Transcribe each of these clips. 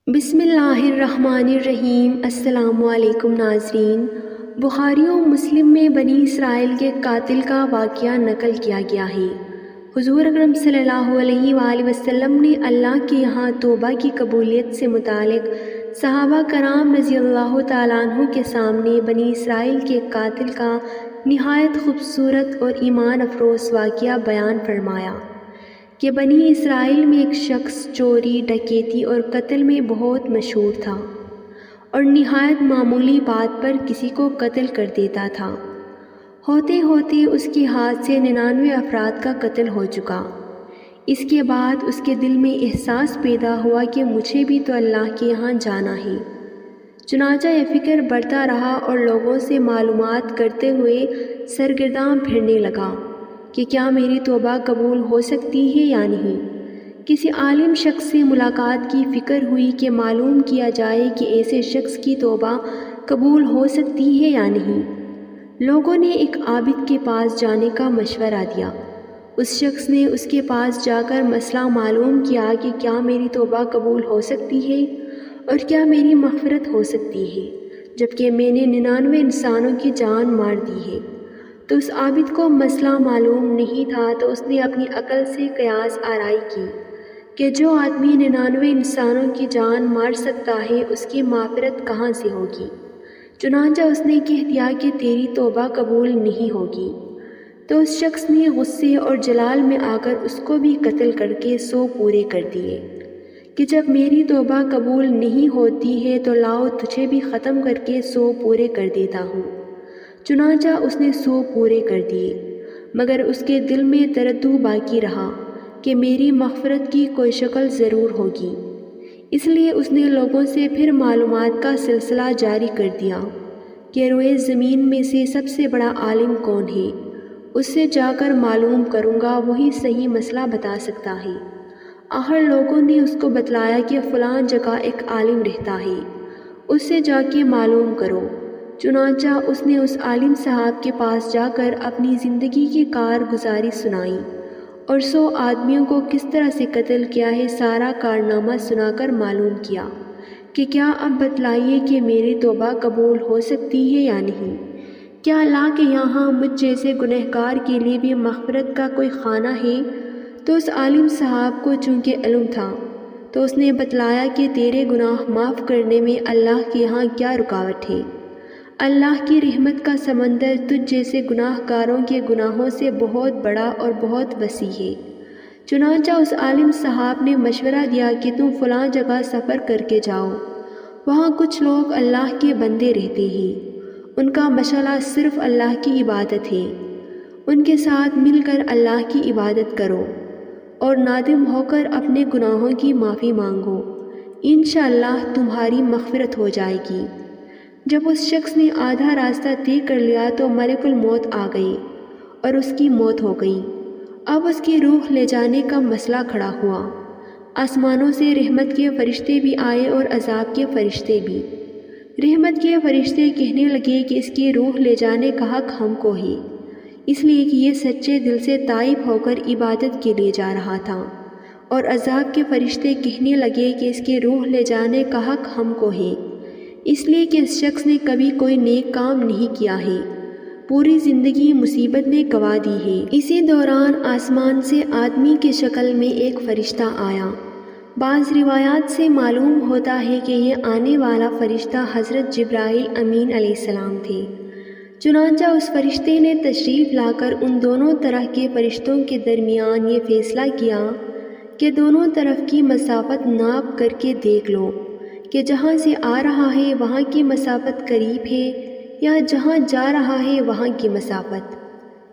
بسم اللہ الرحمن الرحیم۔ السلام علیکم ناظرین۔ بخاری و مسلم میں بنی اسرائیل کے قاتل کا واقعہ نقل کیا گیا ہے۔ حضور اکرم صلی اللہ علیہ وآلہ وسلم نے اللہ کے یہاں توبہ کی قبولیت سے متعلق صحابہ کرام رضی اللہ تعالیٰ عنہ کے سامنے بنی اسرائیل کے قاتل کا نہایت خوبصورت اور ایمان افروز واقعہ بیان فرمایا کہ بنی اسرائیل میں ایک شخص چوری، ڈکیتی اور قتل میں بہت مشہور تھا اور نہایت معمولی بات پر کسی کو قتل کر دیتا تھا۔ ہوتے ہوتے اس کے ہاتھ سے 99 افراد کا قتل ہو چکا۔ اس کے بعد اس کے دل میں احساس پیدا ہوا کہ مجھے بھی تو اللہ کے یہاں جانا ہے۔ چنانچہ یہ فکر بڑھتا رہا اور لوگوں سے معلومات کرتے ہوئے سرگرداں پھرنے لگا کہ کیا میری توبہ قبول ہو سکتی ہے یا نہیں۔ کسی عالم شخص سے ملاقات کی فکر ہوئی کہ معلوم کیا جائے کہ ایسے شخص کی توبہ قبول ہو سکتی ہے یا نہیں۔ لوگوں نے ایک عابد کے پاس جانے کا مشورہ دیا۔ اس شخص نے اس کے پاس جا کر مسئلہ معلوم کیا کہ کیا میری توبہ قبول ہو سکتی ہے اور کیا میری مغفرت ہو سکتی ہے جبکہ میں نے 99 انسانوں کی جان مار دی ہے۔ تو اس عابد کو مسئلہ معلوم نہیں تھا، تو اس نے اپنی عقل سے قیاس آرائی کی کہ جو آدمی 99 انسانوں کی جان مار سکتا ہے اس کی مغفرت کہاں سے ہوگی۔ چنانچہ اس نے کہہ دیا کہ تیری توبہ قبول نہیں ہوگی۔ تو اس شخص نے غصے اور جلال میں آ کر اس کو بھی قتل کر کے 100 پورے کر دیے کہ جب میری توبہ قبول نہیں ہوتی ہے تو لاؤ تجھے بھی ختم کر کے 100 پورے کر دیتا ہوں۔ چنانچہ اس نے 100 پورے کر دیے، مگر اس کے دل میں تردد باقی رہا کہ میری مغفرت کی کوئی شکل ضرور ہوگی۔ اس لیے اس نے لوگوں سے پھر معلومات کا سلسلہ جاری کر دیا کہ روئے زمین میں سے سب سے بڑا عالم کون ہے، اس سے جا کر معلوم کروں گا، وہی صحیح مسئلہ بتا سکتا ہے۔ آخر لوگوں نے اس کو بتلایا کہ فلاں جگہ ایک عالم رہتا ہے، اس سے جا کے معلوم کرو۔ چنانچہ اس نے اس عالم صاحب کے پاس جا کر اپنی زندگی کی کارگزاری سنائی اور 100 آدمیوں کو کس طرح سے قتل کیا ہے سارا کارنامہ سنا کر معلوم کیا کہ کیا اب بتلائیے کہ میری توبہ قبول ہو سکتی ہے یا نہیں۔ کیا اللہ کے یہاں مجھ جیسے گنہگار کے لیے بھی مغفرت کا کوئی خانہ ہے؟ تو اس عالم صاحب کو چونکہ علم تھا تو اس نے بتلایا کہ تیرے گناہ معاف کرنے میں اللہ کے یہاں کیا رکاوٹ ہے۔ اللہ کی رحمت کا سمندر تجھ جیسے گناہ گاروں کے گناہوں سے بہت بڑا اور بہت وسیع ہے۔ چنانچہ اس عالم صاحب نے مشورہ دیا کہ تم فلاں جگہ سفر کر کے جاؤ، وہاں کچھ لوگ اللہ کے بندے رہتے ہیں، ان کا مشغلہ صرف اللہ کی عبادت ہے، ان کے ساتھ مل کر اللہ کی عبادت کرو اور نادم ہو کر اپنے گناہوں کی معافی مانگو، انشاءاللہ تمہاری مغفرت ہو جائے گی۔ جب اس شخص نے آدھا راستہ طے کر لیا تو ملک الموت آ گئے اور اس کی موت ہو گئی۔ اب اس کی روح لے جانے کا مسئلہ کھڑا ہوا۔ آسمانوں سے رحمت کے فرشتے بھی آئے اور عذاب کے فرشتے بھی۔ رحمت کے فرشتے کہنے لگے کہ اس کی روح لے جانے کا حق ہم کو ہے، اس لیے کہ یہ سچے دل سے تائب ہو کر عبادت کے لیے جا رہا تھا، اور عذاب کے فرشتے کہنے لگے کہ اس کی روح لے جانے کا حق ہم کو ہے، اس لیے کہ اس شخص نے کبھی کوئی نیک کام نہیں کیا ہے، پوری زندگی مصیبت میں گوا دی ہے۔ اسی دوران آسمان سے آدمی کی شکل میں ایک فرشتہ آیا۔ بعض روایات سے معلوم ہوتا ہے کہ یہ آنے والا فرشتہ حضرت جبرائیل امین علیہ السلام تھے۔ چنانچہ اس فرشتے نے تشریف لا کر ان دونوں طرح کے فرشتوں کے درمیان یہ فیصلہ کیا کہ دونوں طرف کی مسافت ناپ کر کے دیکھ لو کہ جہاں سے آ رہا ہے وہاں کی مسافت قریب ہے یا جہاں جا رہا ہے وہاں کی مسافت،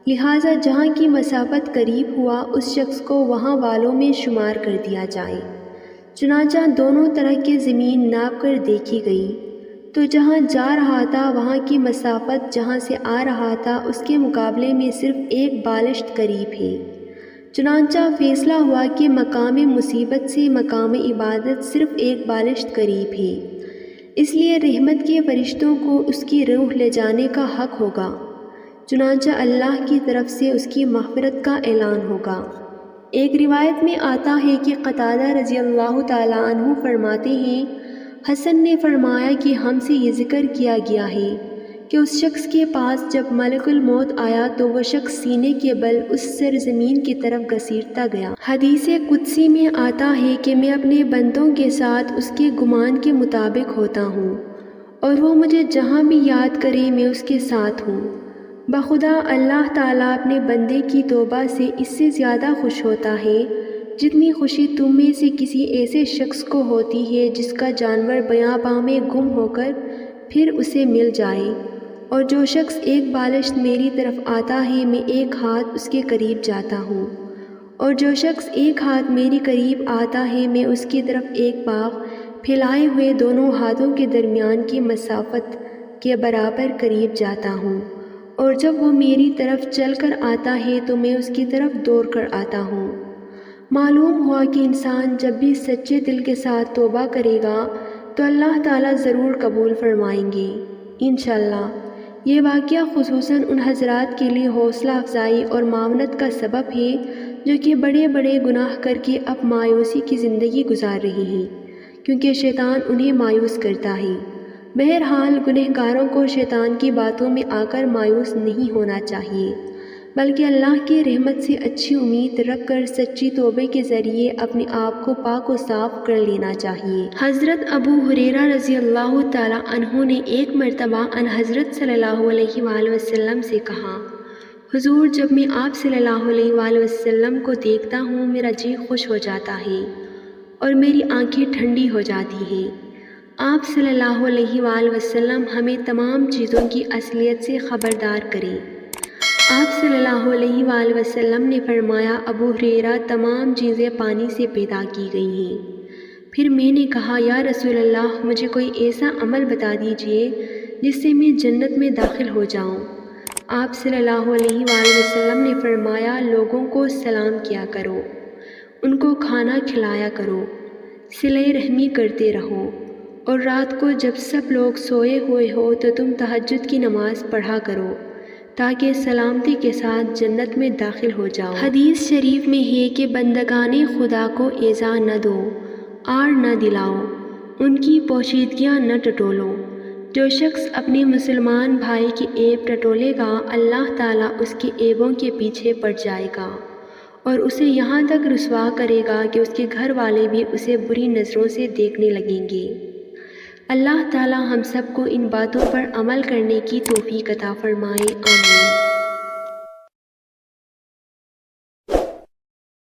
لہٰذا جہاں کی مسافت قریب ہوا اس شخص کو وہاں والوں میں شمار کر دیا جائے۔ چنانچہ دونوں طرح کی زمین ناپ کر دیکھی گئی تو جہاں جا رہا تھا وہاں کی مسافت جہاں سے آ رہا تھا اس کے مقابلے میں صرف ایک بالشت قریب ہے۔ چنانچہ فیصلہ ہوا کہ مقام مصیبت سے مقام عبادت صرف ایک بالشت قریب ہے، اس لیے رحمت کے فرشتوں کو اس کی روح لے جانے کا حق ہوگا، چنانچہ اللہ کی طرف سے اس کی مغفرت کا اعلان ہوگا۔ ایک روایت میں آتا ہے کہ قتادہ رضی اللہ تعالیٰ عنہ فرماتے ہیں، حسن نے فرمایا کہ ہم سے یہ ذکر کیا گیا ہے کہ اس شخص کے پاس جب ملک الموت آیا تو وہ شخص سینے کے بل اس سرزمین کی طرف گھسیٹتا گیا۔ حدیث قدسی میں آتا ہے کہ میں اپنے بندوں کے ساتھ اس کے گمان کے مطابق ہوتا ہوں، اور وہ مجھے جہاں بھی یاد کرے میں اس کے ساتھ ہوں۔ بخدا اللہ تعالیٰ اپنے بندے کی توبہ سے اس سے زیادہ خوش ہوتا ہے جتنی خوشی تم میں سے کسی ایسے شخص کو ہوتی ہے جس کا جانور بیاباں میں گم ہو کر پھر اسے مل جائے، اور جو شخص ایک بالشت میری طرف آتا ہے میں ایک ہاتھ اس کے قریب جاتا ہوں، اور جو شخص ایک ہاتھ میری قریب آتا ہے میں اس کی طرف ایک باغ پھیلائے ہوئے دونوں ہاتھوں کے درمیان کی مسافت کے برابر قریب جاتا ہوں، اور جب وہ میری طرف چل کر آتا ہے تو میں اس کی طرف دوڑ کر آتا ہوں۔ معلوم ہوا کہ انسان جب بھی سچے دل کے ساتھ توبہ کرے گا تو اللہ تعالیٰ ضرور قبول فرمائیں گے انشاءاللہ۔ یہ واقعہ خصوصاً ان حضرات کے لیے حوصلہ افزائی اور معاونت کا سبب ہے جو کہ بڑے بڑے گناہ کر کے اب مایوسی کی زندگی گزار رہے ہیں، کیونکہ شیطان انہیں مایوس کرتا ہے۔ بہرحال گنہگاروں کو شیطان کی باتوں میں آ کر مایوس نہیں ہونا چاہیے، بلکہ اللہ کی رحمت سے اچھی امید رکھ کر سچی توبے کے ذریعے اپنے آپ کو پاک و صاف کر لینا چاہیے۔ حضرت ابو ہریرہ رضی اللہ تعالیٰ عنہ نے ایک مرتبہ ان حضرت صلی اللہ علیہ وآلہ وسلم سے کہا، حضور جب میں آپ صلی اللہ علیہ وآلہ وسلم کو دیکھتا ہوں میرا جی خوش ہو جاتا ہے اور میری آنکھیں ٹھنڈی ہو جاتی ہیں۔ آپ صلی اللہ علیہ وآلہ وسلم ہمیں تمام چیزوں کی اصلیت سے خبردار کریں۔ آپ صلی اللہ علیہ وآلہ وسلم نے فرمایا، ابو ہریرہ تمام چیزیں پانی سے پیدا کی گئی ہیں۔ پھر میں نے کہا، یا رسول اللہ مجھے کوئی ایسا عمل بتا دیجئے جس سے میں جنت میں داخل ہو جاؤں۔ آپ صلی اللہ علیہ وآلہ وسلم نے فرمایا، لوگوں کو سلام کیا کرو، ان کو کھانا کھلایا کرو، صلہ رحمی کرتے رہو، اور رات کو جب سب لوگ سوئے ہوئے ہو تو تم تہجد کی نماز پڑھا کرو تاکہ سلامتی کے ساتھ جنت میں داخل ہو جاؤ۔ حدیث شریف میں ہے کہ بندگان خدا کو ایذا نہ دو، آر نہ دلاؤ، ان کی پوشیدگیاں نہ ٹٹولو۔ جو شخص اپنے مسلمان بھائی کی عیب ٹٹولے گا اللہ تعالیٰ اس کے عیبوں کے پیچھے پڑ جائے گا اور اسے یہاں تک رسوا کرے گا کہ اس کے گھر والے بھی اسے بری نظروں سے دیکھنے لگیں گے۔ اللہ تعالیٰ ہم سب کو ان باتوں پر عمل کرنے کی توفیق عطا فرمائے، آمین۔